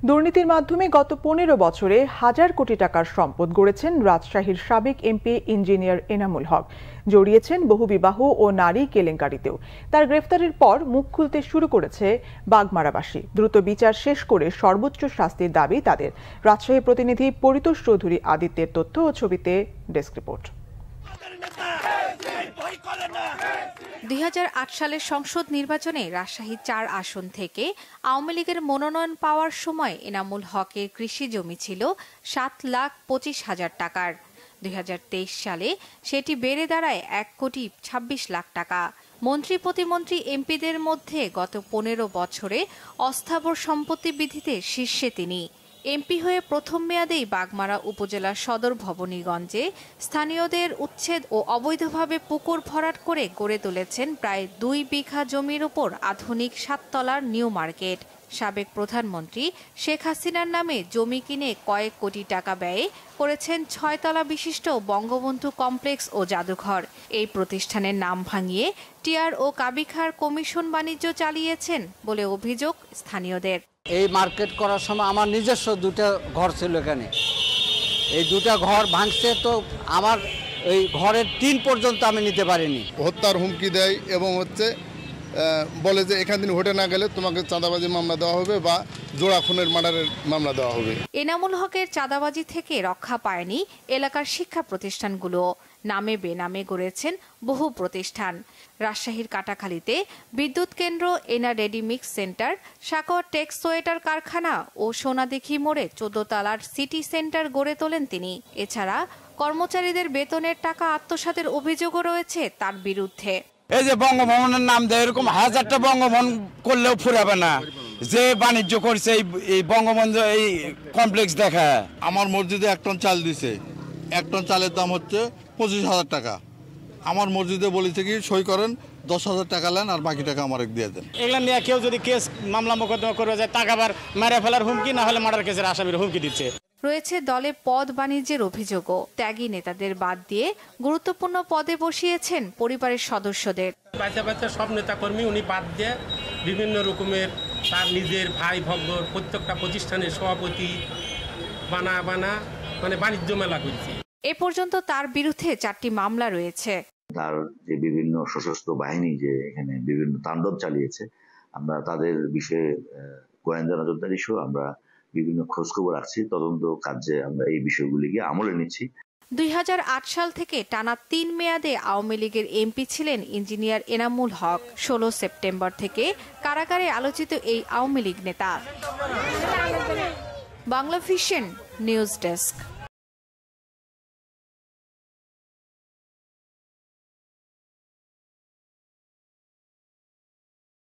দুর্নীতির মাধ্যমে গত ১৫ বছরে হাজার কোটি টাকার সম্পদ গড়েছেন রাজশাহীর সাবেক এমপি ইঞ্জিনিয়ার এনামুল হক। জড়িয়েছেন বহুবিবাহ ও নারী কেলেঙ্কারিতেও। তার গ্রেফতারের পর মুখ খুলতে শুরু করেছে বাগমারাবাসী। দ্রুত বিচার শেষ করে সর্বোচ্চ শাস্তির দাবি তাদের। রাজশাহী প্রতিনিধি পরিতোষ চৌধুরী আদিত্যের তথ্য ও ছবিতে ডেস্ক রিপোর্ট। ২০০৮ সালের সংসদ নির্বাচনে রাজশাহী ৪ আসন থেকে আওয়ামী লীগের মনোনয়ন পাওয়ার সময় এনামুল হকের কৃষি জমি ছিল ৭,২৫,০০০ টাকার। ২০২৩ সালে সেটি বেড়ে দাঁড়ায় ১,২৬,০০,০০০ টাকা। মন্ত্রী প্রতিমন্ত্রী এমপিদের মধ্যে গত ১৫ বছরে অস্থাবর সম্পত্তি বৃদ্ধিতে শীর্ষে তিনি। এমপি হয়ে প্রথম মেয়াদেই বাগমারা উপজেলার সদর ভবানীগঞ্জে স্থানীয়দের উচ্ছেদ ও অবৈধভাবে পুকুর ভরাট করে গড়ে তুলেছেন প্রায় ২ বিঘা জমির উপর আধুনিক ৭ তলার নিউ মার্কেট। সাবেক প্রধানমন্ত্রী শেখ হাসিনার নামে জমি কিনে কয়েক কোটি টাকা ব্যয়ে করেছেন ৬ তলা বিশিষ্ট বঙ্গবন্ধু কমপ্লেক্স ও জাদুঘর। এই প্রতিষ্ঠানের নাম ভাঙিয়ে টিআর ও কাবিখার কমিশন বাণিজ্য চালিয়েছেন বলে অভিযোগ স্থানীয়দের। এই মার্কেট করার সময় আমার নিজস্ব 2টা ঘর ছিল এখানে। এই 2টা ঘর ভাঙছে, তো আমার এই ঘরের টিন পর্যন্ত আমি নিতে পারিনি। হত্যার হুমকি দেয় এবং বলে যে এখান থেকে হটে না গেলে তোমাকে চাঁদাবাজি মামলা দেওয়া হবে বা জোড়া খুনের মার্ডারের মামলা দেওয়া হবে। এনামুল হকের চাঁদাবাজি থেকে রক্ষা পায়নি এলাকার শিক্ষা প্রতিষ্ঠানগুলো। নামে বেনামে গড়েছেন বহু প্রতিষ্ঠান। রাজশাহীর কাটাখালীতে বিদ্যুৎ কেন্দ্র, এনা ready mix centre, সাকোয়া text sweater কারখানা ও সোনাদিঘি মোড়ে 14 তলার সিটি সেন্টার গড়ে তোলেন তিনি। এছাড়া কর্মচারীদের বেতনের টাকা আত্মসাতের অভিযোগও রয়েছে তার বিরুদ্ধে। এই যে বঙ্গভবনের নাম দেয়, এরকম 1000টা বঙ্গভবন করলেও ফুরাবে না। যে বাণিজ্য করছে এই বঙ্গবন্ধু এই কমপ্লেক্স দেখা। আমার মসজিদে 1 টন চাল দিছে। 1 টন চালের দাম হচ্ছে 25,000 টাকা। আমার মসজিদে বলেছে কি সই করেন, 10,000 টাকা নেন আর বাকি টাকা আমার দিয়ে দেন। এগুলা নিয়ে কেউ যদি কেস মামলা মোকদ্দমা করে যায়, টাকা আবার মেরে ফেলার হুমকি, না হলে মার্ডার কেসের আসামির হুমকি দিচ্ছে। রয়েছে দলে পদ বাণিজ্যের অভিযোগও। ত্যাগী নেতাদের বাদ দিয়ে গুরুত্বপূর্ণ পদে বসিয়েছেন পরিবারের সদস্যদের। বাচ্চা সব নেতাকর্মী উনি বাদ দিয়ে বিভিন্ন রকমের তার নিজের ভাই ভগ্গর প্রত্যেকটা প্রতিষ্ঠানের সভাপতি বানা মানে বাণিজ্য মেলা করছে। এ পর্যন্ত তার বিরুদ্ধে 4টি মামলা রয়েছে। তার যে বিভিন্ন সশস্ত্র বাহিনী যে এখানে বিভিন্ন তাণ্ডব চালিয়েছে, আমরা তাদের বিষয়ে গোয়েন্দা নজরদারি সহ আমরা বিভিন্ন খোঁজখবর রাখছি। তদন্ত কাজে আমরা এই বিষয়গুলিকে আমলে নিচ্ছি। ২০০৮ সাল থেকে টানা ৩ মেয়াদে আওয়ামী লীগের এমপি ছিলেন ইঞ্জিনিয়ার এনামুল হক। 16 সেপ্টেম্বর থেকে কারাগারে আলোচিত এই আওয়ামী লীগ নেতা। Bangla vision news desk.